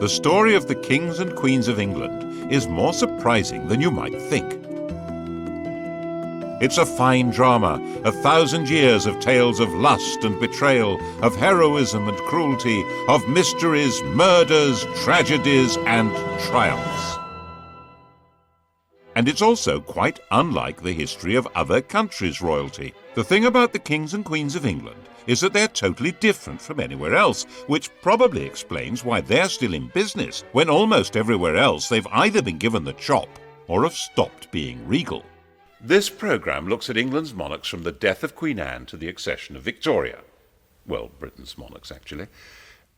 The story of the kings and queens of England is more surprising than you might think. It's a fine drama, 1,000 years of tales of lust and betrayal, of heroism and cruelty, of mysteries, murders, tragedies, and triumphs. And it's also quite unlike the history of other countries' royalty. The thing about the kings and queens of England is that they're totally different from anywhere else, which probably explains why they're still in business when almost everywhere else they've either been given the chop or have stopped being regal. This programme looks at England's monarchs from the death of Queen Anne to the accession of Victoria. Well, Britain's monarchs, actually.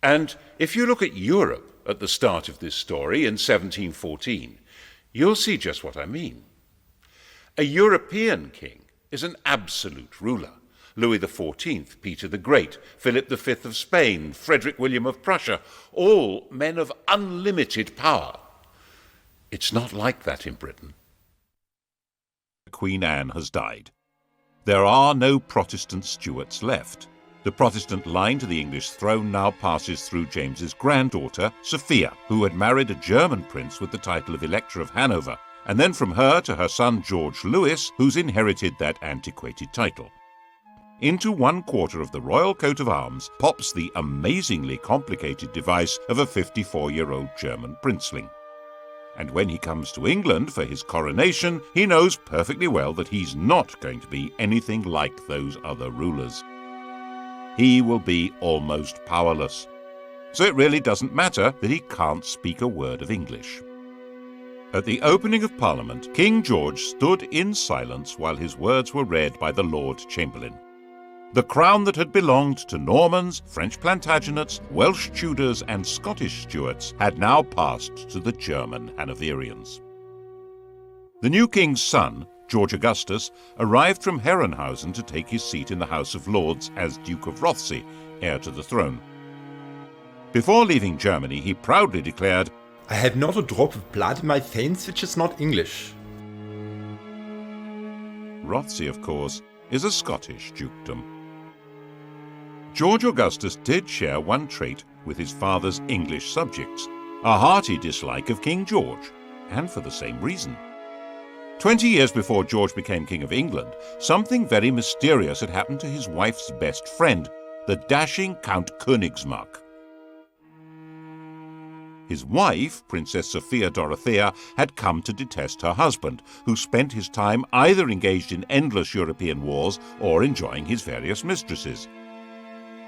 And if you look at Europe at the start of this story in 1714, you'll see just what I mean. A European king is an absolute ruler. Louis XIV, Peter the Great, Philip V of Spain, Frederick William of Prussia, all men of unlimited power. It's not like that in Britain. Queen Anne has died. There are no Protestant Stuarts left. The Protestant line to the English throne now passes through James's granddaughter, Sophia, who had married a German prince with the title of Elector of Hanover, and then from her to her son George Louis, who's inherited that antiquated title. Into one quarter of the royal coat of arms pops the amazingly complicated device of a 54-year-old German princeling. And when he comes to England for his coronation, he knows perfectly well that he's not going to be anything like those other rulers. He will be almost powerless. So it really doesn't matter that he can't speak a word of English. At the opening of Parliament, King George stood in silence while his words were read by the Lord Chamberlain. The crown that had belonged to Normans, French Plantagenets, Welsh Tudors and Scottish Stuarts had now passed to the German Hanoverians. The new king's son, George Augustus, arrived from Herrenhausen to take his seat in the House of Lords as Duke of Rothesay, heir to the throne. Before leaving Germany, he proudly declared, "I have not a drop of blood in my veins which is not English." Rothesay, of course, is a Scottish dukedom. George Augustus did share one trait with his father's English subjects, a hearty dislike of King George, and for the same reason. 20 years before George became King of England, something very mysterious had happened to his wife's best friend, the dashing Count Königsmarck. His wife, Princess Sophia Dorothea, had come to detest her husband, who spent his time either engaged in endless European wars or enjoying his various mistresses.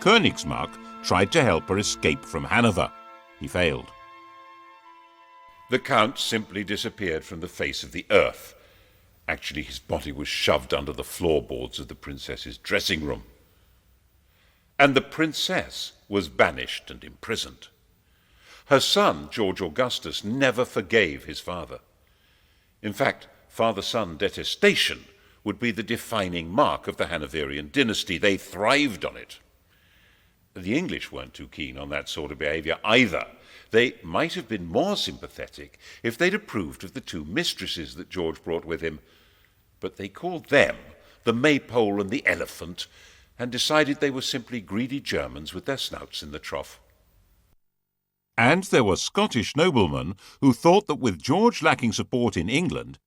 Königsmarck tried to help her escape from Hanover. He failed. The Count simply disappeared from the face of the earth. Actually, his body was shoved under the floorboards of the princess's dressing room. And the princess was banished and imprisoned. Her son, George Augustus, never forgave his father. In fact, father-son detestation would be the defining mark of the Hanoverian dynasty. They thrived on it. The English weren't too keen on that sort of behaviour either. They might have been more sympathetic if they'd approved of the two mistresses that George brought with him, but they called them the Maypole and the Elephant and decided they were simply greedy Germans with their snouts in the trough. And there were Scottish noblemen who thought that with George lacking support in England,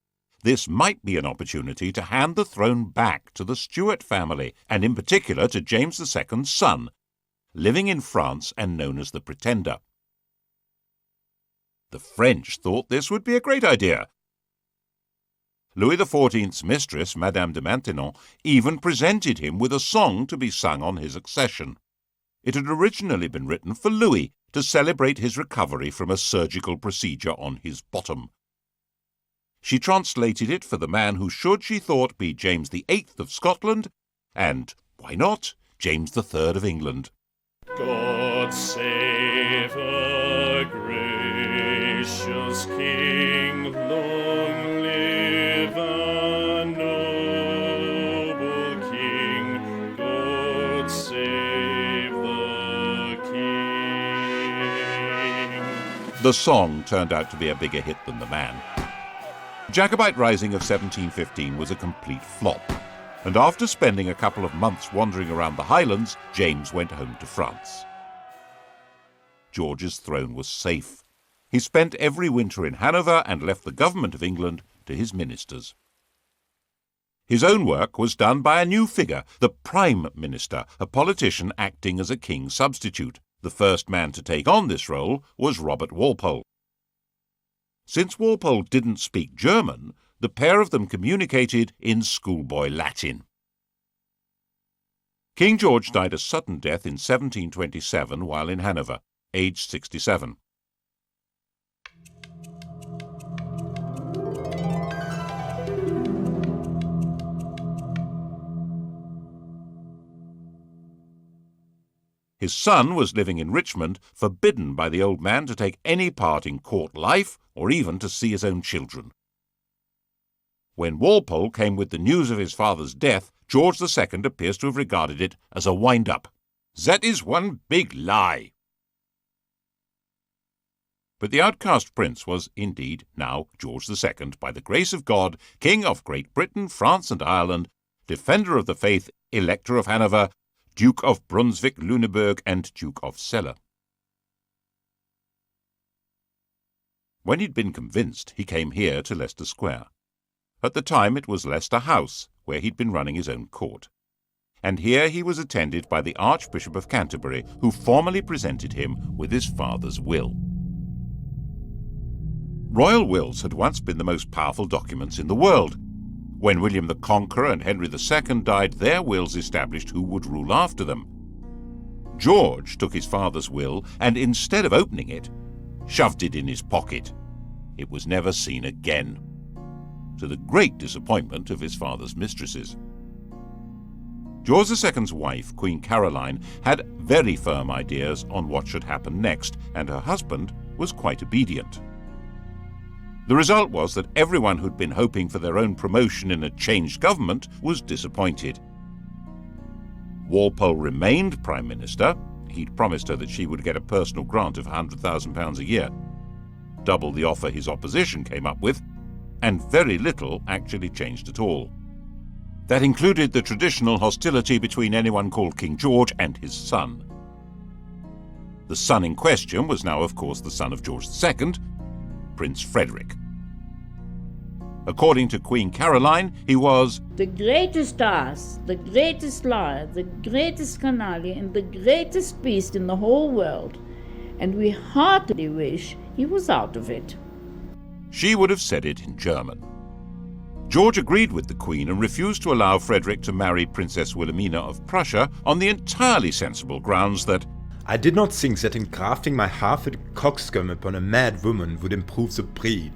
this might be an opportunity to hand the throne back to the Stuart family, and in particular to James II's son, living in France and known as the Pretender. The French thought this would be a great idea. Louis XIV's mistress, Madame de Maintenon, even presented him with a song to be sung on his accession. It had originally been written for Louis to celebrate his recovery from a surgical procedure on his bottom. She translated it for the man who should, she thought, be James VIII of Scotland, and, why not, James III of England. God save a gracious King, long live a noble King, God save the King. The song turned out to be a bigger hit than the man. The Jacobite Rising of 1715 was a complete flop, and after spending a couple of months wandering around the Highlands, James went home to France. George's throne was safe. He spent every winter in Hanover and left the government of England to his ministers. His own work was done by a new figure, the Prime Minister, a politician acting as a king's substitute. The first man to take on this role was Robert Walpole. Since Walpole didn't speak German, the pair of them communicated in schoolboy Latin. King George died a sudden death in 1727 while in Hanover, aged 67. His son was living in Richmond, forbidden by the old man to take any part in court life or even to see his own children. When Walpole came with the news of his father's death, George II appears to have regarded it as a wind-up. "That is one big lie." But the outcast prince was indeed now George II, by the grace of God, King of Great Britain, France and Ireland, Defender of the Faith, Elector of Hanover, Duke of Brunswick-Lüneburg and Duke of Celle. When he'd been convinced, he came here to Leicester Square. At the time it was Leicester House, where he'd been running his own court. And here he was attended by the Archbishop of Canterbury, who formally presented him with his father's will. Royal wills had once been the most powerful documents in the world. When William the Conqueror and Henry II died, their wills established who would rule after them. George took his father's will and, instead of opening it, shoved it in his pocket. It was never seen again, to the great disappointment of his father's mistresses. George II's wife, Queen Caroline, had very firm ideas on what should happen next, and her husband was quite obedient. The result was that everyone who'd been hoping for their own promotion in a changed government was disappointed. Walpole remained Prime Minister. He'd promised her that she would get a personal grant of £100,000 a year, double the offer his opposition came up with, and very little actually changed at all. That included the traditional hostility between anyone called King George and his son. The son in question was now, of course, the son of George II, Prince Frederick. According to Queen Caroline, he was the greatest ass, the greatest liar, the greatest canaille, and the greatest beast in the whole world, and we heartily wish he was out of it. She would have said it in German. George agreed with the Queen and refused to allow Frederick to marry Princess Wilhelmina of Prussia on the entirely sensible grounds that I did not think that engrafting my half-witted coxcomb upon a mad woman would improve the breed.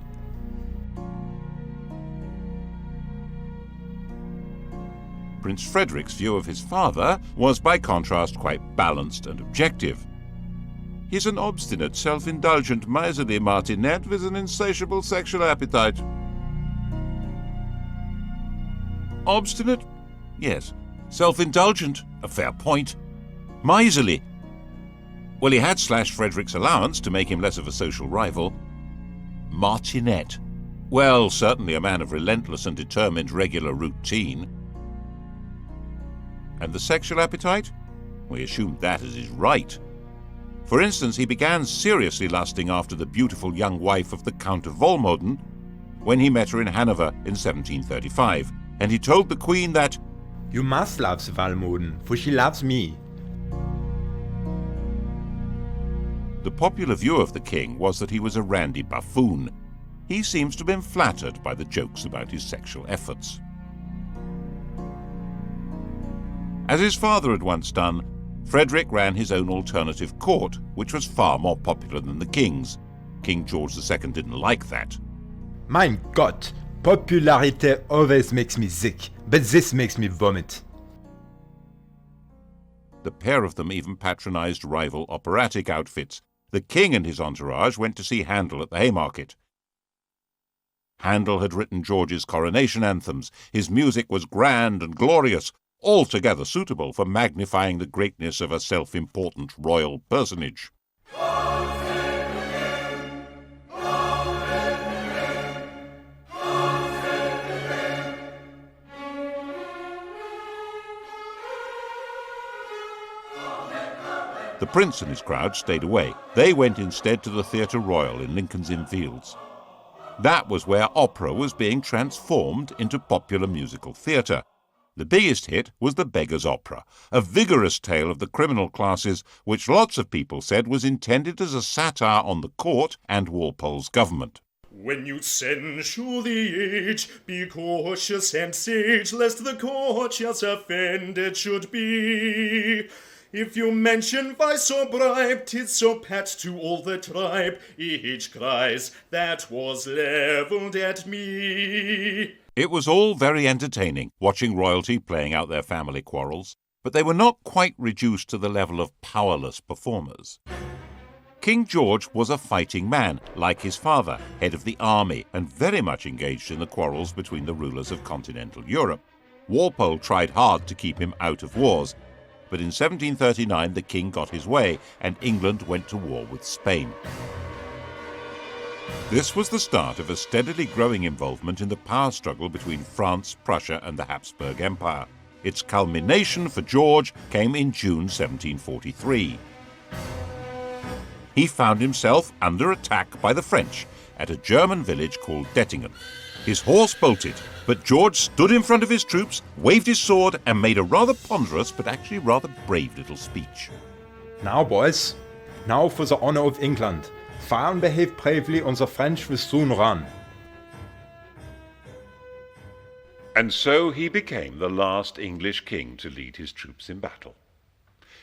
Prince Frederick's view of his father was, by contrast, quite balanced and objective. He's an obstinate, self-indulgent, miserly martinet with an insatiable sexual appetite. Obstinate? Yes. Self-indulgent? A fair point. Miserly? Well, he had slashed Frederick's allowance to make him less of a social rival. Martinet? Well, certainly a man of relentless and determined regular routine. And the sexual appetite? We assumed that as his right. For instance, he began seriously lusting after the beautiful young wife of the Count of Volmoden when he met her in Hanover in 1735, and he told the Queen that, "You must love the Volmoden, for she loves me." The popular view of the king was that he was a randy buffoon. He seems to have been flattered by the jokes about his sexual efforts. As his father had once done, Frederick ran his own alternative court, which was far more popular than the king's. King George II didn't like that. Mein Gott, popularity always makes me sick, but this makes me vomit. The pair of them even patronized rival operatic outfits. The king and his entourage went to see Handel at the Haymarket. Handel had written George's coronation anthems. His music was grand and glorious, altogether suitable for magnifying the greatness of a self-important royal personage. The Prince and his crowd stayed away. They went instead to the Theatre Royal in Lincoln's Inn Fields. That was where opera was being transformed into popular musical theatre. The biggest hit was The Beggar's Opera, a vigorous tale of the criminal classes which lots of people said was intended as a satire on the court and Walpole's government. When you censure the age, be cautious and sage, lest the courtiers offended should be. If you mention vice or bribe, 'tis so pat to all the tribe, each cries, that was levelled at me. It was all very entertaining, watching royalty playing out their family quarrels, but they were not quite reduced to the level of powerless performers. King George was a fighting man, like his father, head of the army, and very much engaged in the quarrels between the rulers of continental Europe. Walpole tried hard to keep him out of wars, but in 1739 the king got his way and England went to war with Spain. This was the start of a steadily growing involvement in the power struggle between France, Prussia and the Habsburg Empire. Its culmination for George came in June 1743. He found himself under attack by the French at a German village called Dettingen. His horse bolted, but George stood in front of his troops, waved his sword and made a rather ponderous but actually rather brave little speech. Now, boys, now for the honor of England. Fire and behave bravely, or the French will soon run. And so he became the last English king to lead his troops in battle.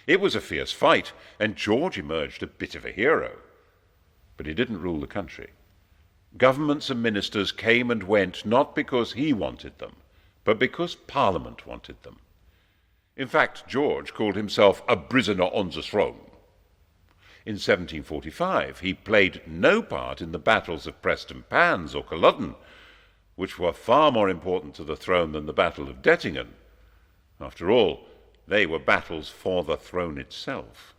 It was a fierce fight, and George emerged a bit of a hero. But he didn't rule the country. Governments and ministers came and went not because he wanted them, but because Parliament wanted them. In fact, George called himself a prisoner on the throne. In 1745, he played no part in the battles of Prestonpans or Culloden, which were far more important to the throne than the Battle of Dettingen. After all, they were battles for the throne itself.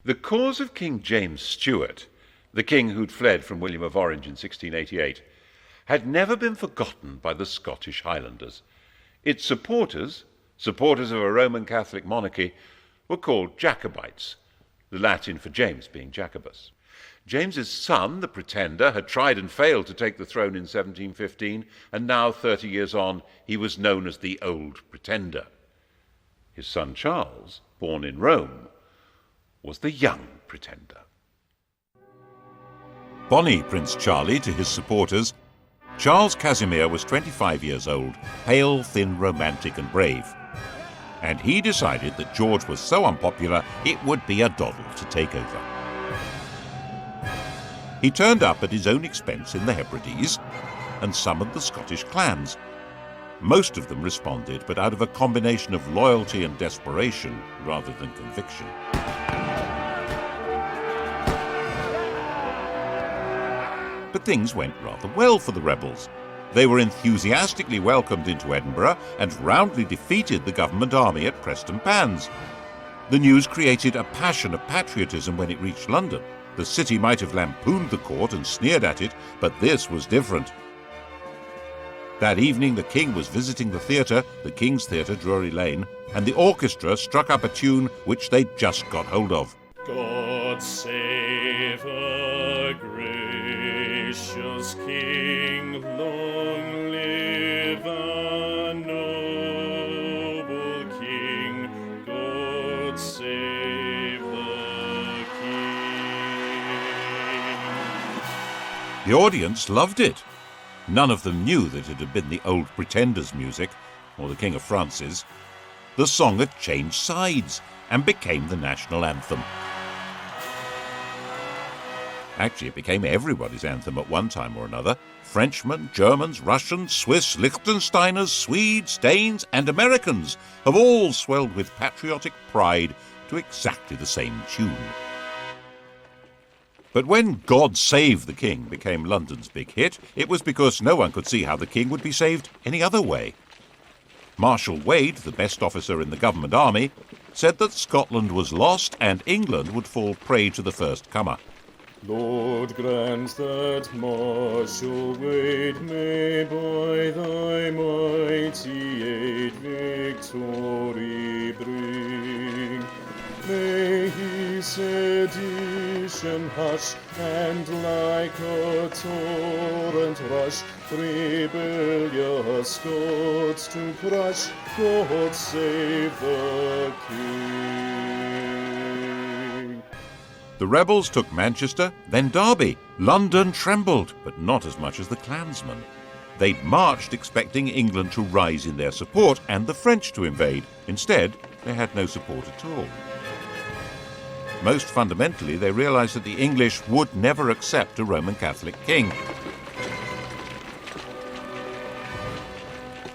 The cause of King James Stuart, the king who'd fled from William of Orange in 1688, had never been forgotten by the Scottish Highlanders. Its supporters of a Roman Catholic monarchy, were called Jacobites, the Latin for James being Jacobus. James's son, the Pretender, had tried and failed to take the throne in 1715, and now, 30 years on, he was known as the Old Pretender. His son Charles, born in Rome, was the Young Pretender. Bonnie Prince Charlie to his supporters, Charles Casimir was 25 years old, pale, thin, romantic and brave. And he decided that George was so unpopular it would be a doddle to take over. He turned up at his own expense in the Hebrides and summoned the Scottish clans. Most of them responded, but out of a combination of loyalty and desperation rather than conviction. But things went rather well for the rebels. They were enthusiastically welcomed into Edinburgh and roundly defeated the government army at Prestonpans. The news created a passion of patriotism when it reached London. The city might have lampooned the court and sneered at it, but this was different. That evening the king was visiting the theatre, the King's Theatre, Drury Lane, and the orchestra struck up a tune which they'd just got hold of. God save a gracious King, long live a noble King, God save the King. The audience loved it. None of them knew that it had been the Old Pretender's music, or the King of France's. The song had changed sides and became the national anthem. Actually, it became everybody's anthem at one time or another. Frenchmen, Germans, Russians, Swiss, Liechtensteiners, Swedes, Danes and Americans have all swelled with patriotic pride to exactly the same tune. But when God Save the King became London's big hit, it was because no one could see how the king would be saved any other way. Marshal Wade, the best officer in the government army, said that Scotland was lost and England would fall prey to the first comer. Lord, grant that martial weight may by thy mighty aid victory bring. May he sedition hush, and like a torrent rush rebellious Scots to crush. God save the King. The rebels took Manchester, then Derby. London trembled, but not as much as the clansmen. They'd marched expecting England to rise in their support and the French to invade. Instead, they had no support at all. Most fundamentally, they realized that the English would never accept a Roman Catholic king.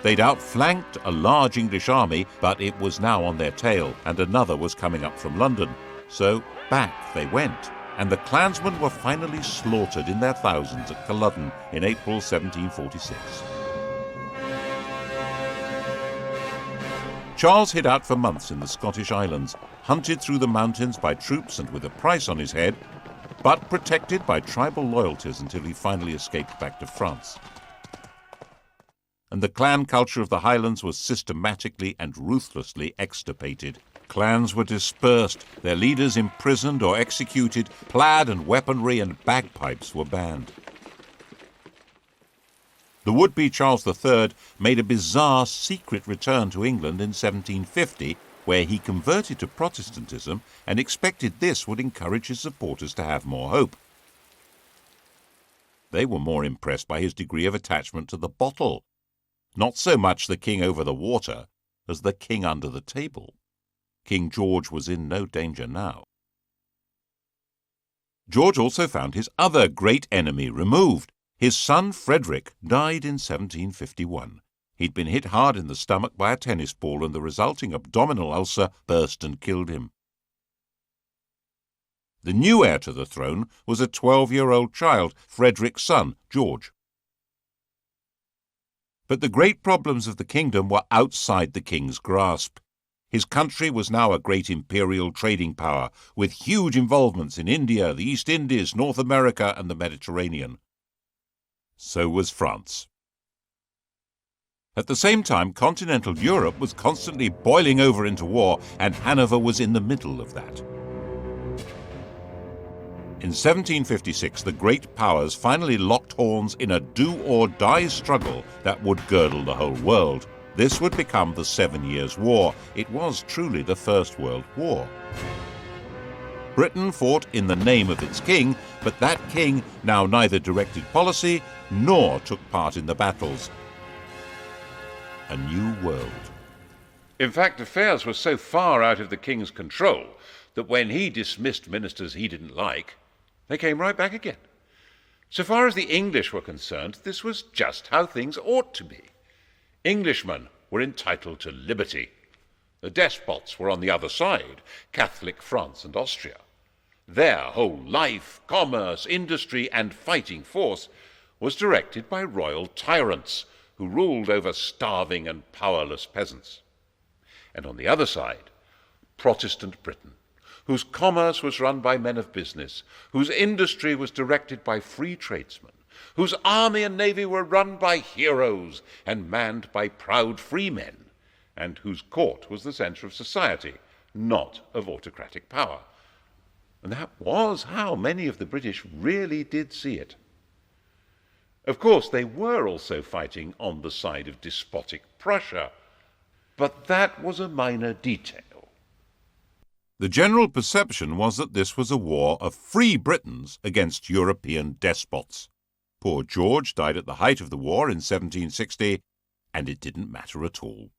They'd outflanked a large English army, but it was now on their tail, and another was coming up from London. So back they went, and the clansmen were finally slaughtered in their thousands at Culloden in April 1746. Charles hid out for months in the Scottish Islands, hunted through the mountains by troops and with a price on his head, but protected by tribal loyalties until he finally escaped back to France. And the clan culture of the Highlands was systematically and ruthlessly extirpated. Clans were dispersed, their leaders imprisoned or executed, plaid and weaponry and bagpipes were banned. The would-be Charles III made a bizarre secret return to England in 1750, where he converted to Protestantism and expected this would encourage his supporters to have more hope. They were more impressed by his degree of attachment to the bottle, not so much the king over the water as the king under the table. King George was in no danger now. George also found his other great enemy removed. His son Frederick died in 1751. He'd been hit hard in the stomach by a tennis ball, and the resulting abdominal ulcer burst and killed him. The new heir to the throne was a 12-year-old child, Frederick's son, George. But the great problems of the kingdom were outside the king's grasp. His country was now a great imperial trading power, with huge involvements in India, the East Indies, North America, and the Mediterranean. So was France. At the same time, continental Europe was constantly boiling over into war, and Hanover was in the middle of that. In 1756, the great powers finally locked horns in a do-or-die struggle that would girdle the whole world. This would become the 7 Years' War. It was truly the First World War. Britain fought in the name of its king, but that king now neither directed policy nor took part in the battles. A new world. In fact, affairs were so far out of the king's control that when he dismissed ministers he didn't like, they came right back again. So far as the English were concerned, this was just how things ought to be. Englishmen were entitled to liberty. The despots were on the other side, Catholic France and Austria. Their whole life, commerce, industry, and fighting force was directed by royal tyrants who ruled over starving and powerless peasants. And on the other side, Protestant Britain, whose commerce was run by men of business, whose industry was directed by free tradesmen, whose army and navy were run by heroes and manned by proud free men, and whose court was the centre of society, not of autocratic power. And that was how many of the British really did see it. Of course, they were also fighting on the side of despotic Prussia, but that was a minor detail. The general perception was that this was a war of free Britons against European despots. Poor George died at the height of the war in 1760, and it didn't matter at all.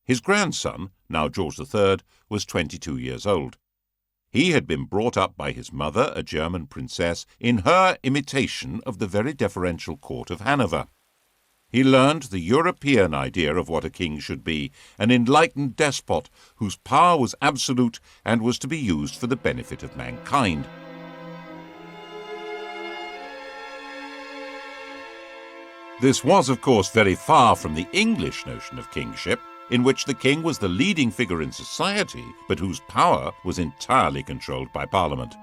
His grandson, now George III, was 22 years old. He had been brought up by his mother, a German princess, in her imitation of the very deferential court of Hanover. He learned the European idea of what a king should be, an enlightened despot whose power was absolute and was to be used for the benefit of mankind. This was, of course, very far from the English notion of kingship, in which the king was the leading figure in society, but whose power was entirely controlled by Parliament.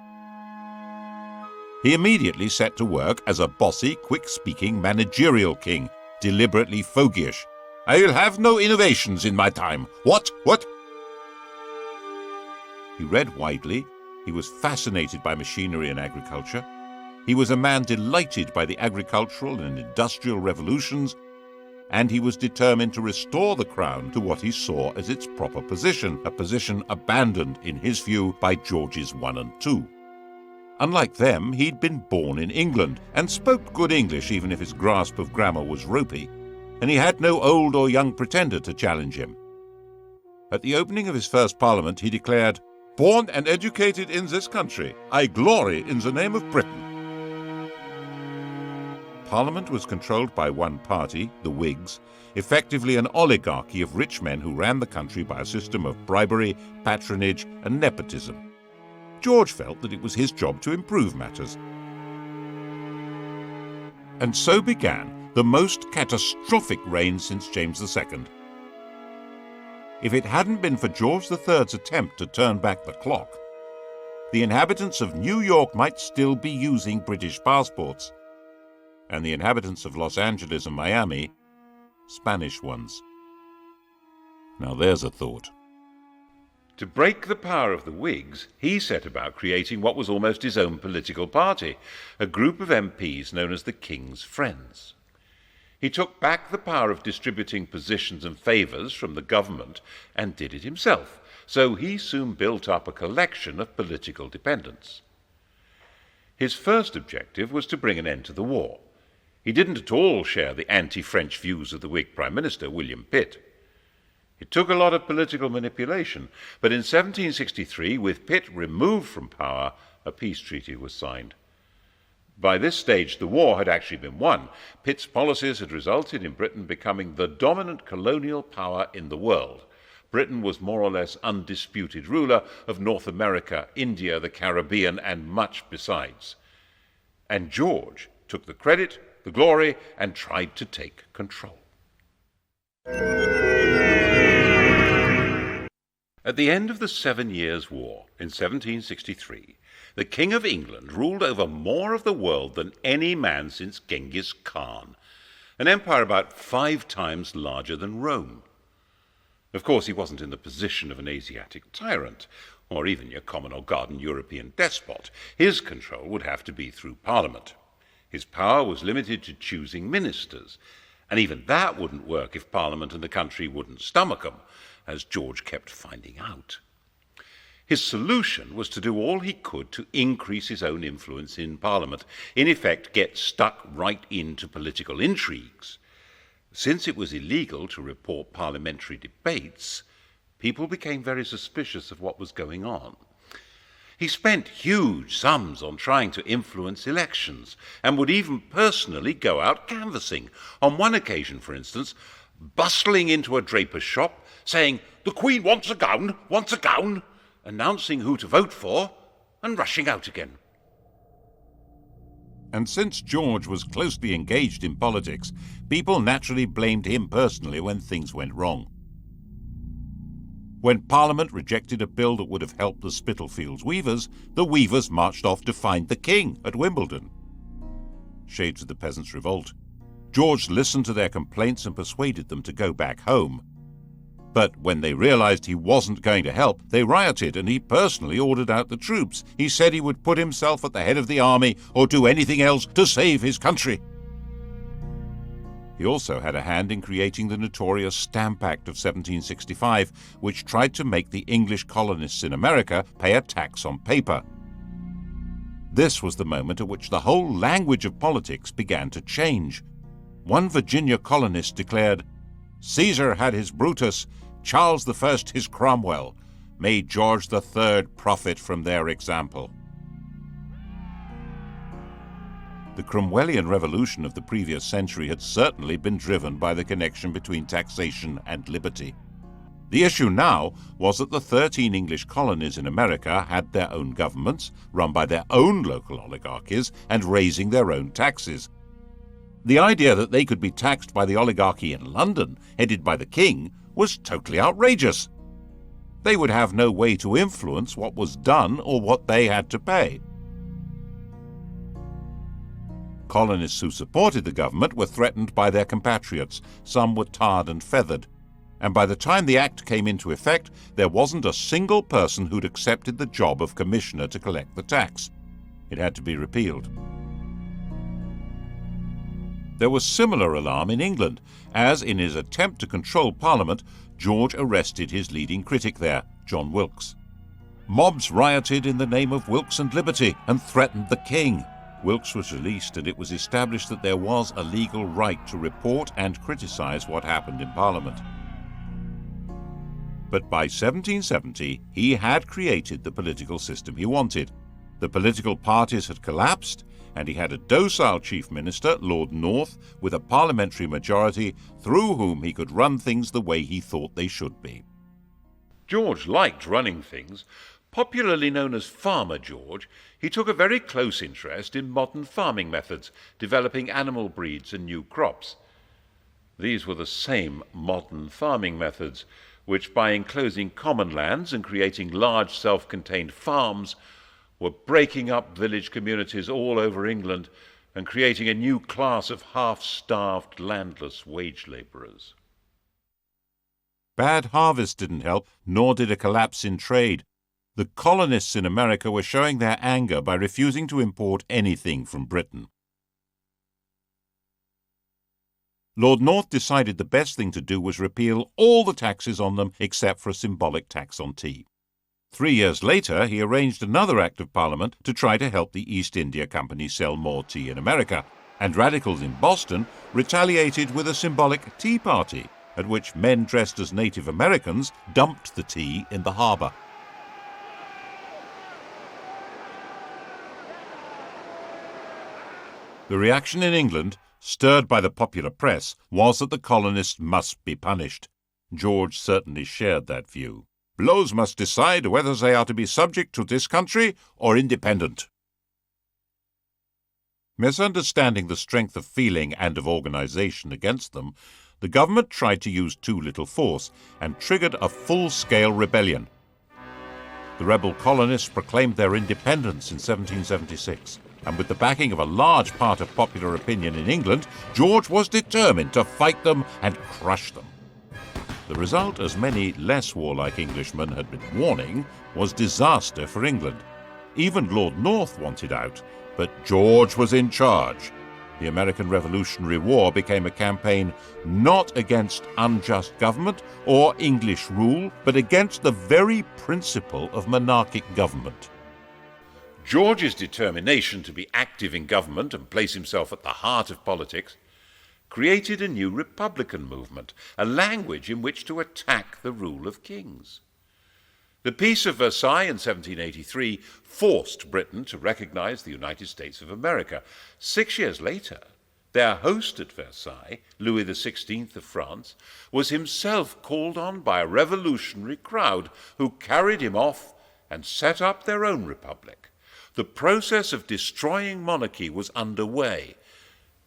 He immediately set to work as a bossy, quick-speaking managerial king, deliberately fogyish. "I'll have no innovations in my time. What? He read widely. He was fascinated by machinery and agriculture. He was a man delighted by the agricultural and industrial revolutions, and he was determined to restore the crown to what he saw as its proper position, a position abandoned, in his view, by Georges I and II. Unlike them, he'd been born in England and spoke good English, even if his grasp of grammar was ropey, and he had no old or young pretender to challenge him. At the opening of his first parliament, he declared, "Born and educated in this country, I glory in the name of Britain." Parliament was controlled by one party, the Whigs, effectively an oligarchy of rich men who ran the country by a system of bribery, patronage, and nepotism. George felt that it was his job to improve matters. And so began the most catastrophic reign since James II. If it hadn't been for George III's attempt to turn back the clock, the inhabitants of New York might still be using British passports, and the inhabitants of Los Angeles and Miami, Spanish ones. Now there's a thought. To break the power of the Whigs, he set about creating what was almost his own political party, a group of MPs known as the King's Friends. He took back the power of distributing positions and favours from the government and did it himself, so he soon built up a collection of political dependents. His first objective was to bring an end to the war. He didn't at all share the anti-French views of the Whig Prime Minister, William Pitt. It took a lot of political manipulation, but in 1763, with Pitt removed from power, a peace treaty was signed. By this stage, the war had actually been won. Pitt's policies had resulted in Britain becoming the dominant colonial power in the world. Britain was more or less undisputed ruler of North America, India, the Caribbean, and much besides. And George took the credit, the glory, and tried to take control. At the end of the 7 Years' War in 1763, the King of England ruled over more of the world than any man since Genghis Khan, an empire about 5 times larger than Rome. Of course, he wasn't in the position of an Asiatic tyrant, or even your common or garden European despot. His control would have to be through Parliament. His power was limited to choosing ministers, and even that wouldn't work if Parliament and the country wouldn't stomach them, as George kept finding out. His solution was to do all he could to increase his own influence in Parliament, in effect get stuck right into political intrigues. Since it was illegal to report parliamentary debates, people became very suspicious of what was going on. He spent huge sums on trying to influence elections, and would even personally go out canvassing. On one occasion, for instance, bustling into a draper's shop, saying, "The Queen wants a gown," announcing who to vote for, and rushing out again. And since George was closely engaged in politics, people naturally blamed him personally when things went wrong. When Parliament rejected a bill that would have helped the Spitalfields weavers, the weavers marched off to find the king at Wimbledon. Shades of the Peasants' Revolt. George listened to their complaints and persuaded them to go back home. But when they realized he wasn't going to help, they rioted, and he personally ordered out the troops. He said he would put himself at the head of the army or do anything else to save his country. He also had a hand in creating the notorious Stamp Act of 1765, which tried to make the English colonists in America pay a tax on paper. This was the moment at which the whole language of politics began to change. One Virginia colonist declared, "Caesar had his Brutus, Charles I his Cromwell. May George III profit from their example." The Cromwellian revolution of the previous century had certainly been driven by the connection between taxation and liberty. The issue now was that the 13 English colonies in America had their own governments, run by their own local oligarchies, and raising their own taxes. The idea that they could be taxed by the oligarchy in London, headed by the king, was totally outrageous. They would have no way to influence what was done or what they had to pay. Colonists who supported the government were threatened by their compatriots. Some were tarred and feathered. And by the time the Act came into effect, there wasn't a single person who'd accepted the job of commissioner to collect the tax. It had to be repealed. There was similar alarm in England, as in his attempt to control Parliament, George arrested his leading critic there, John Wilkes. Mobs rioted in the name of Wilkes and liberty and threatened the king. Wilkes was released, and it was established that there was a legal right to report and criticise what happened in Parliament. But by 1770, he had created the political system he wanted. The political parties had collapsed, and he had a docile chief minister, Lord North, with a parliamentary majority through whom he could run things the way he thought they should be. George liked running things. Popularly known as Farmer George, he took a very close interest in modern farming methods, developing animal breeds and new crops. These were the same modern farming methods, which by enclosing common lands and creating large self-contained farms were breaking up village communities all over England and creating a new class of half-starved, landless wage labourers. Bad harvests didn't help, nor did a collapse in trade. The colonists in America were showing their anger by refusing to import anything from Britain. Lord North decided the best thing to do was repeal all the taxes on them except for a symbolic tax on tea. 3 years later, he arranged another Act of Parliament to try to help the East India Company sell more tea in America, and radicals in Boston retaliated with a symbolic tea party, at which men dressed as Native Americans dumped the tea in the harbour. The reaction in England, stirred by the popular press, was that the colonists must be punished. George certainly shared that view. Blows must decide whether they are to be subject to this country or independent. Misunderstanding the strength of feeling and of organisation against them, the government tried to use too little force and triggered a full-scale rebellion. The rebel colonists proclaimed their independence in 1776. And with the backing of a large part of popular opinion in England, George was determined to fight them and crush them. The result, as many less warlike Englishmen had been warning, was disaster for England. Even Lord North wanted out, but George was in charge. The American Revolutionary War became a campaign not against unjust government or English rule, but against the very principle of monarchic government. George's determination to be active in government and place himself at the heart of politics created a new republican movement, a language in which to attack the rule of kings. The Peace of Versailles in 1783 forced Britain to recognize the United States of America. 6 years later, their host at Versailles, Louis XVI of France, was himself called on by a revolutionary crowd who carried him off and set up their own republic. The process of destroying monarchy was underway.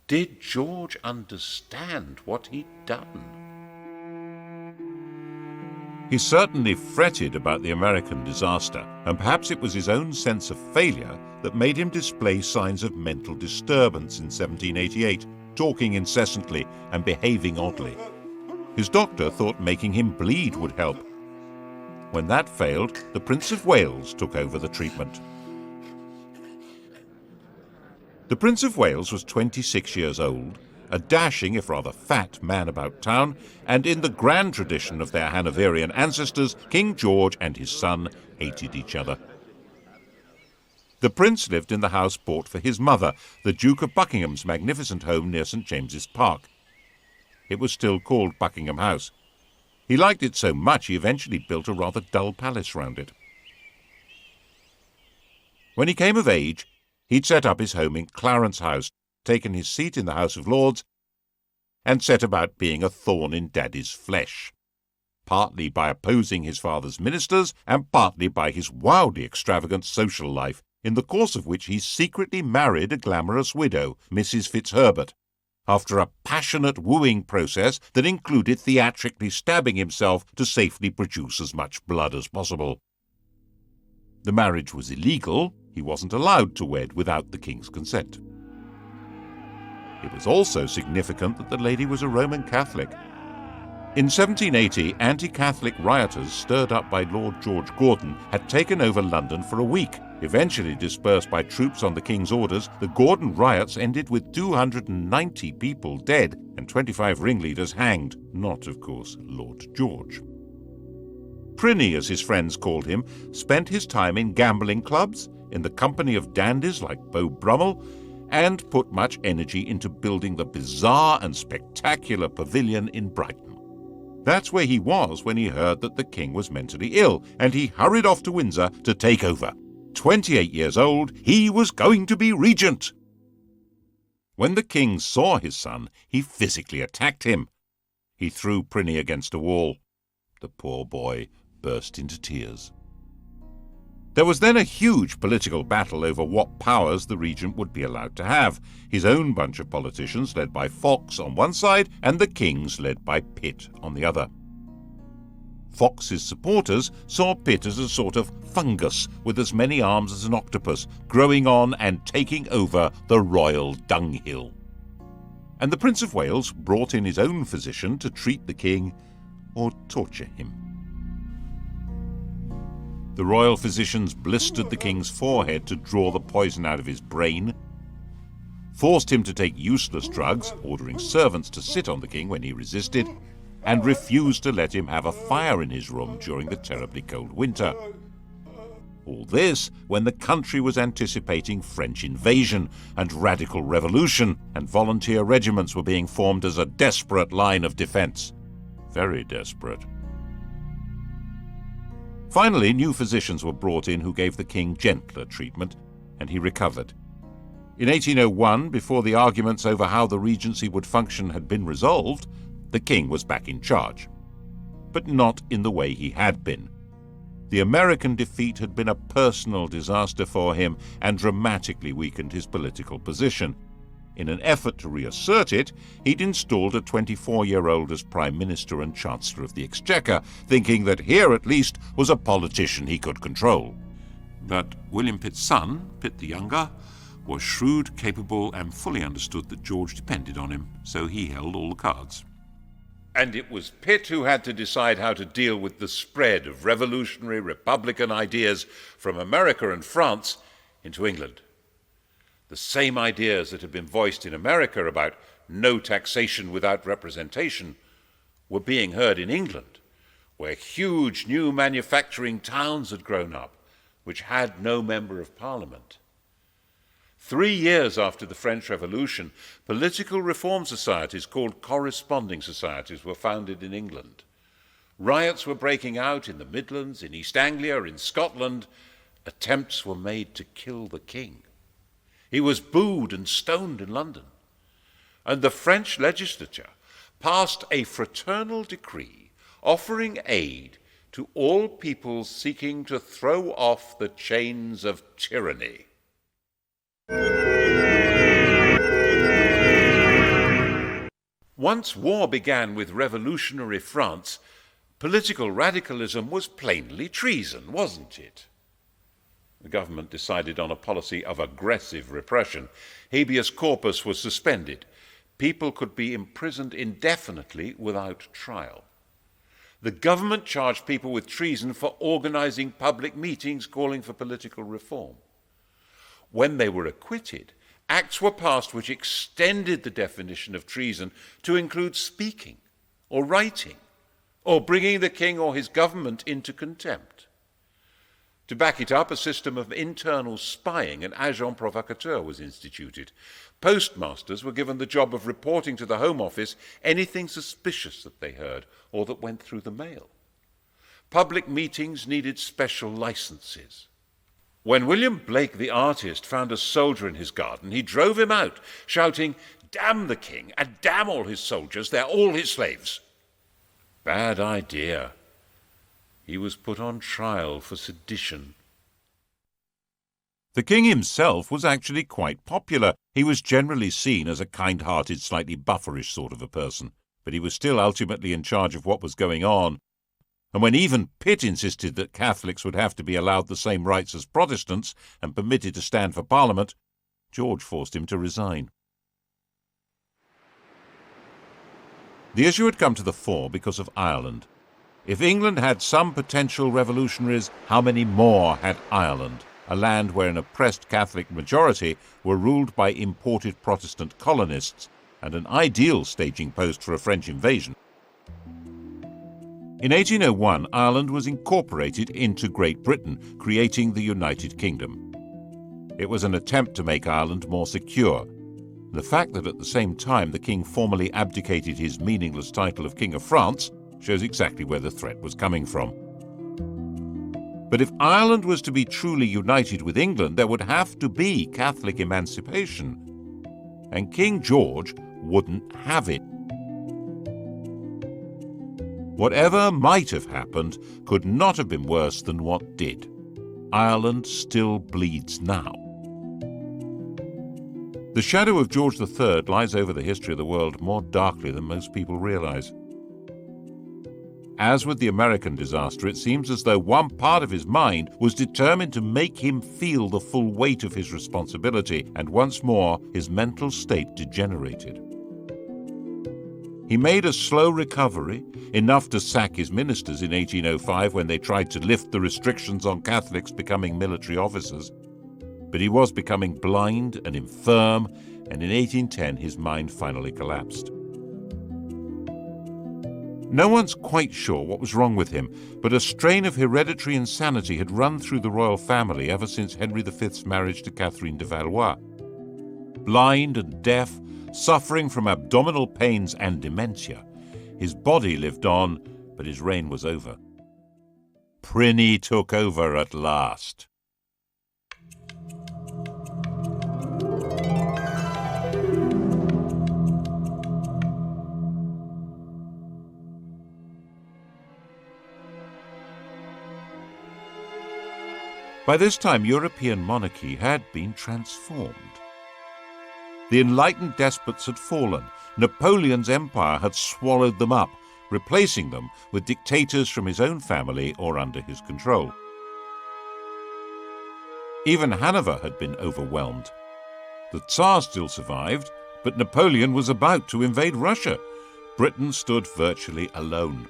Did George understand what he'd done? He certainly fretted about the American disaster, and perhaps it was his own sense of failure that made him display signs of mental disturbance in 1788, talking incessantly and behaving oddly. His doctor thought making him bleed would help. When that failed, the Prince of Wales took over the treatment. The Prince of Wales was 26 years old, a dashing, if rather fat, man about town, and in the grand tradition of their Hanoverian ancestors, King George and his son hated each other. The prince lived in the house bought for his mother, the Duke of Buckingham's magnificent home near St. James's Park. It was still called Buckingham House. He liked it so much he eventually built a rather dull palace round it. When he came of age, he'd set up his home in Clarence House, taken his seat in the House of Lords, and set about being a thorn in Daddy's flesh, partly by opposing his father's ministers and partly by his wildly extravagant social life, in the course of which he secretly married a glamorous widow, Mrs. Fitzherbert. after a passionate wooing process that included theatrically stabbing himself to safely produce as much blood as possible. The marriage was illegal. He wasn't allowed to wed without the king's consent. It was also significant that the lady was a Roman Catholic. In 1780, anti-Catholic rioters stirred up by Lord George Gordon had taken over London for a week. Eventually dispersed by troops on the king's orders, the Gordon riots ended with 290 people dead and 25 ringleaders hanged, not, of course, Lord George. Prinny, as his friends called him, spent his time in gambling clubs, in the company of dandies like Beau Brummel, and put much energy into building the bizarre and spectacular pavilion in Brighton. That's where he was when he heard that the king was mentally ill, and he hurried off to Windsor to take over. 28 years old, he was going to be regent. When the king saw his son, he physically attacked him. He threw Prinny against a wall. The poor boy burst into tears. There was then a huge political battle over what powers the regent would be allowed to have. His own bunch of politicians led by Fox on one side and the king's led by Pitt on the other. Fox's supporters saw Pitt as a sort of fungus with as many arms as an octopus, growing on and taking over the royal dunghill. And the Prince of Wales brought in his own physician to treat the king or torture him. The royal physicians blistered the king's forehead to draw the poison out of his brain, forced him to take useless drugs, ordering servants to sit on the king when he resisted, and refused to let him have a fire in his room during the terribly cold winter. All this when the country was anticipating French invasion and radical revolution, and volunteer regiments were being formed as a desperate line of defense. Very desperate. Finally, new physicians were brought in who gave the king gentler treatment, and he recovered. In 1801, before the arguments over how the regency would function had been resolved, the king was back in charge. But not in the way he had been. The American defeat had been a personal disaster for him and dramatically weakened his political position. In an effort to reassert it, he'd installed a 24-year-old as Prime Minister and Chancellor of the Exchequer, thinking that here at least was a politician he could control. But William Pitt's son, Pitt the Younger, was shrewd, capable, and fully understood that George depended on him, so he held all the cards. And it was Pitt who had to decide how to deal with the spread of revolutionary Republican ideas from America and France into England. The same ideas that had been voiced in America about no taxation without representation were being heard in England, where huge new manufacturing towns had grown up, which had no member of Parliament. 3 years after the French Revolution, political reform societies called corresponding societies were founded in England. Riots were breaking out in the Midlands, in East Anglia, in Scotland. Attempts were made to kill the king. He was booed and stoned in London. And the French legislature passed a fraternal decree offering aid to all peoples seeking to throw off the chains of tyranny. Once war began with revolutionary France, political radicalism was plainly treason, wasn't it? The government decided on a policy of aggressive repression. Habeas corpus was suspended. People could be imprisoned indefinitely without trial. The government charged people with treason for organizing public meetings calling for political reform. When they were acquitted, acts were passed which extended the definition of treason to include speaking or writing or bringing the king or his government into contempt. To back it up, a system of internal spying, an agent provocateur, was instituted. Postmasters were given the job of reporting to the Home Office anything suspicious that they heard or that went through the mail. Public meetings needed special licenses. When William Blake the artist found a soldier in his garden, he drove him out, shouting, "Damn the king and damn all his soldiers, they're all his slaves." Bad idea. He was put on trial for sedition. The king himself was actually quite popular. He was generally seen as a kind-hearted, slightly bufferish sort of a person, but he was still ultimately in charge of what was going on. And when even Pitt insisted that Catholics would have to be allowed the same rights as Protestants and permitted to stand for Parliament, George forced him to resign. The issue had come to the fore because of Ireland. If England had some potential revolutionaries, how many more had Ireland, a land where an oppressed Catholic majority were ruled by imported Protestant colonists, and an ideal staging post for a French invasion? In 1801, Ireland was incorporated into Great Britain, creating the United Kingdom. It was an attempt to make Ireland more secure. The fact that at the same time the king formally abdicated his meaningless title of King of France shows exactly where the threat was coming from. But if Ireland was to be truly united with England, there would have to be Catholic emancipation. And King George wouldn't have it. Whatever might have happened could not have been worse than what did. Ireland still bleeds now. The shadow of George III lies over the history of the world more darkly than most people realize. As with the American disaster, it seems as though one part of his mind was determined to make him feel the full weight of his responsibility, and once more his mental state degenerated. He made a slow recovery, enough to sack his ministers in 1805 when they tried to lift the restrictions on Catholics becoming military officers. But he was becoming blind and infirm, and in 1810 his mind finally collapsed. No one's quite sure what was wrong with him, but a strain of hereditary insanity had run through the royal family ever since Henry V's marriage to Catherine de Valois. Blind and deaf, suffering from abdominal pains and dementia, his body lived on, but his reign was over. Prinny took over at last. By this time, European monarchy had been transformed. The enlightened despots had fallen. Napoleon's empire had swallowed them up, replacing them with dictators from his own family or under his control. Even Hanover had been overwhelmed. The Tsar still survived, but Napoleon was about to invade Russia. Britain stood virtually alone.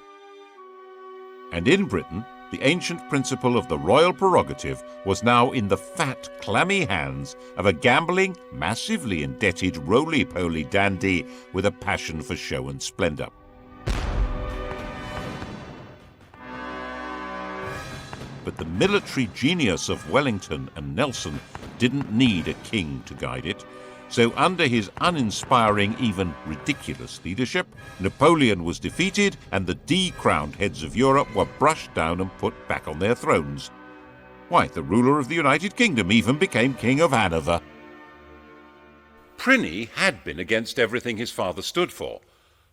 And in Britain, the ancient principle of the royal prerogative was now in the fat, clammy hands of a gambling, massively indebted, roly-poly dandy with a passion for show and splendor. But the military genius of Wellington and Nelson didn't need a king to guide it. So under his uninspiring, even ridiculous leadership, Napoleon was defeated and the decrowned heads of Europe were brushed down and put back on their thrones. Why, the ruler of the United Kingdom even became King of Hanover. Prinny had been against everything his father stood for,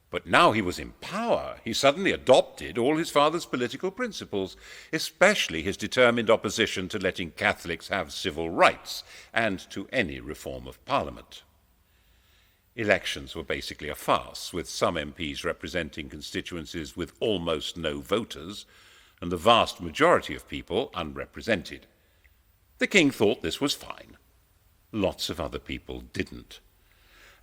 but now he was in power. He suddenly adopted all his father's political principles, especially his determined opposition to letting Catholics have civil rights and to any reform of Parliament. Elections were basically a farce, with some MPs representing constituencies with almost no voters, and the vast majority of people unrepresented. The king thought this was fine. Lots of other people didn't.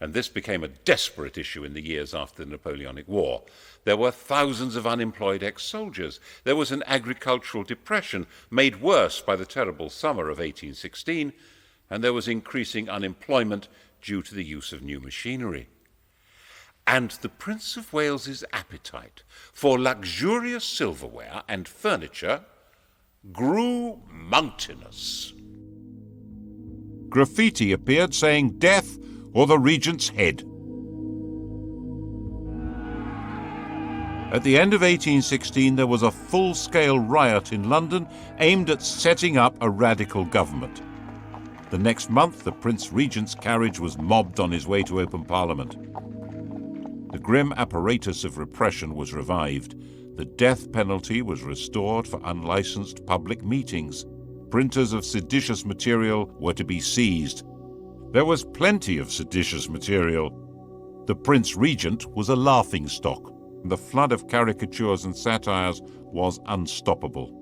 And this became a desperate issue in the years after the Napoleonic War. There were thousands of unemployed ex-soldiers. There was an agricultural depression made worse by the terrible summer of 1816, and there was increasing unemployment due to the use of new machinery. And the Prince of Wales's appetite for luxurious silverware and furniture grew mountainous. Graffiti appeared saying "Death or the Regent's head." At the end of 1816, there was a full-scale riot in London aimed at setting up a radical government. The next month, the Prince Regent's carriage was mobbed on his way to open Parliament. The grim apparatus of repression was revived. The death penalty was restored for unlicensed public meetings. printers of seditious material were to be seized. There was plenty of seditious material. The Prince Regent was a laughingstock. The flood of caricatures and satires was unstoppable.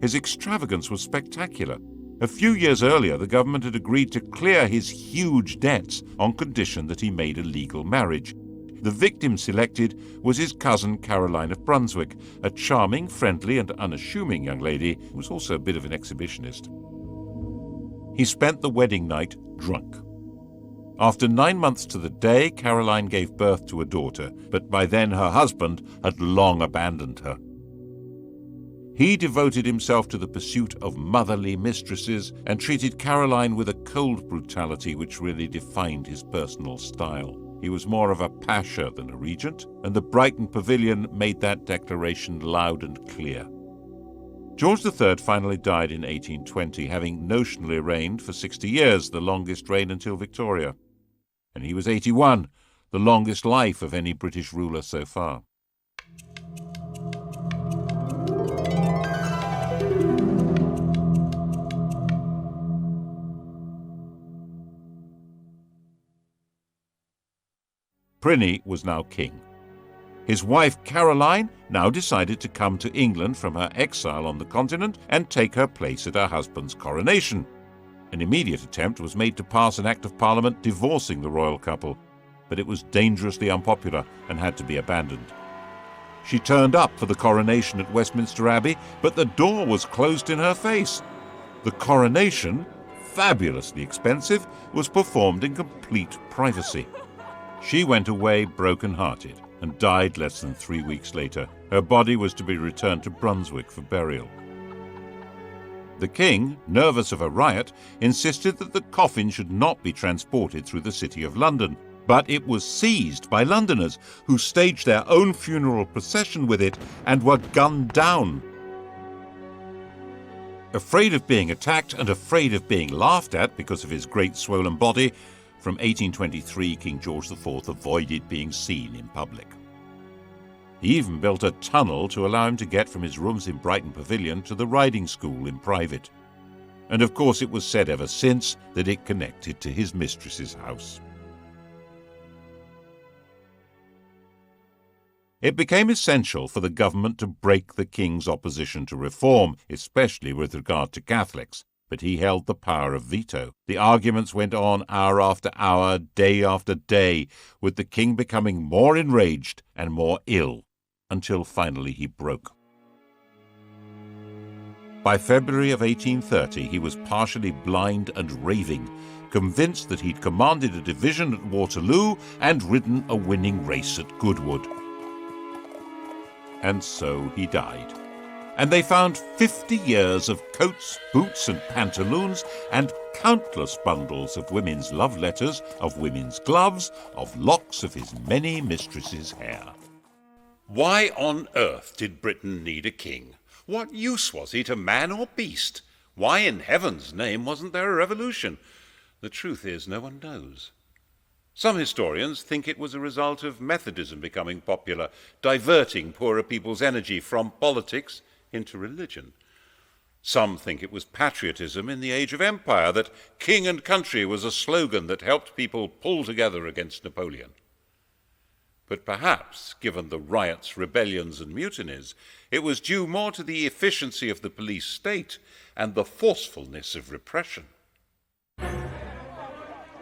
His extravagance was spectacular. A few years earlier, the government had agreed to clear his huge debts on condition that he made a legal marriage. The victim selected was his cousin Caroline of Brunswick, a charming, friendly, and unassuming young lady who was also a bit of an exhibitionist. He spent the wedding night drunk. After 9 months to the day, Caroline gave birth to a daughter, but by then her husband had long abandoned her. He devoted himself to the pursuit of motherly mistresses and treated Caroline with a cold brutality which really defined his personal style. He was more of a pasha than a regent, and the Brighton Pavilion made that declaration loud and clear. George III finally died in 1820, having notionally reigned for 60 years, the longest reign until Victoria. And he was 81, the longest life of any British ruler so far. Pliny was now king. His wife Caroline now decided to come to England from her exile on the continent and take her place at her husband's coronation. An immediate attempt was made to pass an Act of Parliament divorcing the royal couple, but it was dangerously unpopular and had to be abandoned. She turned up for the coronation at Westminster Abbey, but the door was closed in her face. The coronation, fabulously expensive, was performed in complete privacy. She went away broken-hearted and died less than 3 weeks later. Her body was to be returned to Brunswick for burial. The king, nervous of a riot, insisted that the coffin should not be transported through the city of London, but it was seized by Londoners, who staged their own funeral procession with it and were gunned down. Afraid of being attacked and afraid of being laughed at because of his great swollen body, from 1823 King George IV avoided being seen in public. He even built a tunnel to allow him to get from his rooms in Brighton Pavilion to the riding school in private. And of course it was said ever since that it connected to his mistress's house. It became essential for the government to break the king's opposition to reform, especially with regard to Catholics. But he held the power of veto. The arguments went on hour after hour, day after day, with the king becoming more enraged and more ill, until finally he broke. By February of 1830, he was partially blind and raving, convinced that he'd commanded a division at Waterloo and ridden a winning race at Goodwood. And so he died. And they found 50 years of coats, boots, and pantaloons, and countless bundles of women's love letters, of women's gloves, of locks of his many mistresses' hair. Why on earth did Britain need a king? What use was he to man or beast? Why in heaven's name wasn't there a revolution? The truth is, no one knows. Some historians think it was a result of Methodism becoming popular, diverting poorer people's energy from politics into religion. Some think it was patriotism in the age of empire, that king and country was a slogan that helped people pull together against Napoleon. But perhaps, given the riots, rebellions, and mutinies, it was due more to the efficiency of the police state and the forcefulness of repression.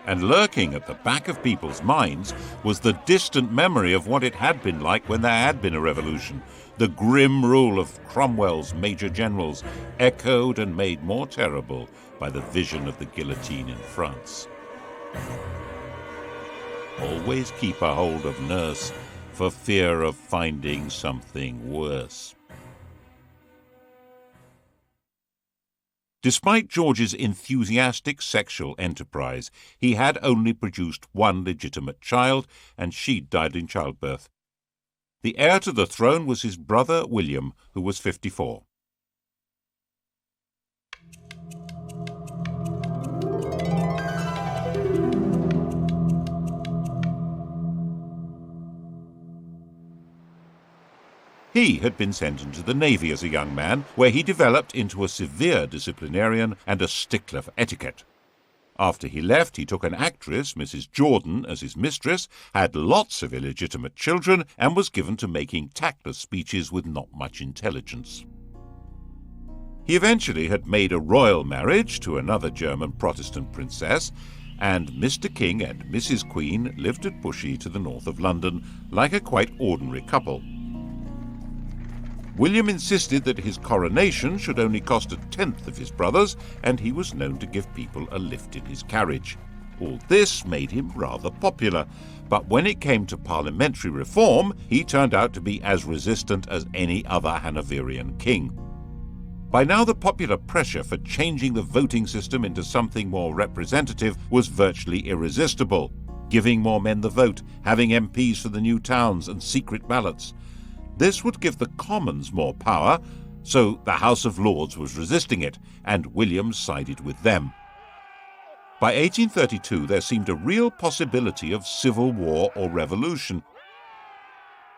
And lurking at the back of people's minds was the distant memory of what it had been like when there had been a revolution. The grim rule of Cromwell's major generals, echoed and made more terrible by the vision of the guillotine in France. Always keep a hold of nurse, for fear of finding something worse. Despite George's enthusiastic sexual enterprise, he had only produced one legitimate child, and she died in childbirth. The heir to the throne was his brother William, who was 54. He had been sent into the Navy as a young man, where he developed into a severe disciplinarian and a stickler for etiquette. After he left, he took an actress, Mrs. Jordan, as his mistress, had lots of illegitimate children, and was given to making tactless speeches with not much intelligence. He eventually had made a royal marriage to another German Protestant princess, and Mr. King and Mrs. Queen lived at Bushey to the north of London, like a quite ordinary couple. William insisted that his coronation should only cost a tenth of his brother's, and he was known to give people a lift in his carriage. All this made him rather popular, but when it came to parliamentary reform, he turned out to be as resistant as any other Hanoverian king. By now the popular pressure for changing the voting system into something more representative was virtually irresistible. Giving more men the vote, having MPs for the new towns, and secret ballots. This would give the Commons more power, so the House of Lords was resisting it, and William sided with them. By 1832 there seemed a real possibility of civil war or revolution.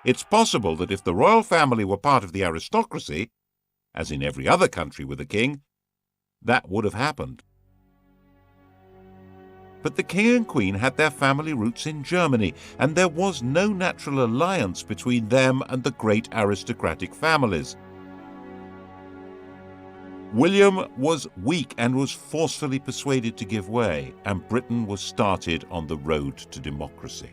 It's possible that if the royal family were part of the aristocracy, as in every other country with a king, that would have happened. But the king and queen had their family roots in Germany, and there was no natural alliance between them and the great aristocratic families. William was weak and was forcefully persuaded to give way, and Britain was started on the road to democracy.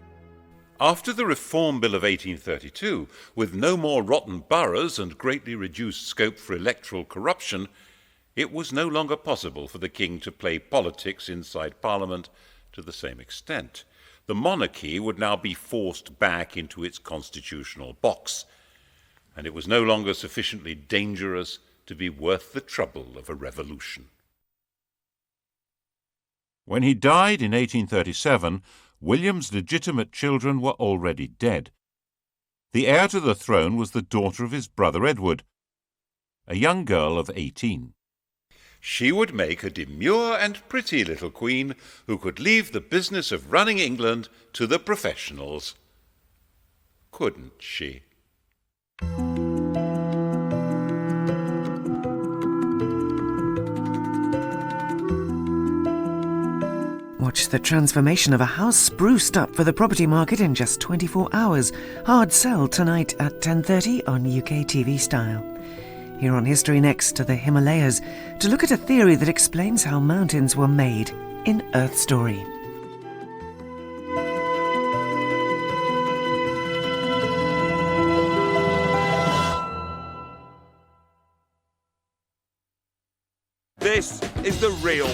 After the Reform Bill of 1832, with no more rotten boroughs and greatly reduced scope for electoral corruption, it was no longer possible for the king to play politics inside Parliament to the same extent. The monarchy would now be forced back into its constitutional box, and it was no longer sufficiently dangerous to be worth the trouble of a revolution. When he died in 1837, William's legitimate children were already dead. The heir to the throne was the daughter of his brother Edward, a young girl of 18. She would make a demure and pretty little queen who could leave the business of running England to the professionals. Couldn't she? Watch the transformation of a house spruced up for the property market in just 24 hours. Hard sell tonight at 10:30 on UKTV Style. Here on History Next to the Himalayas, to look at a theory that explains how mountains were made in Earth Story. This is the real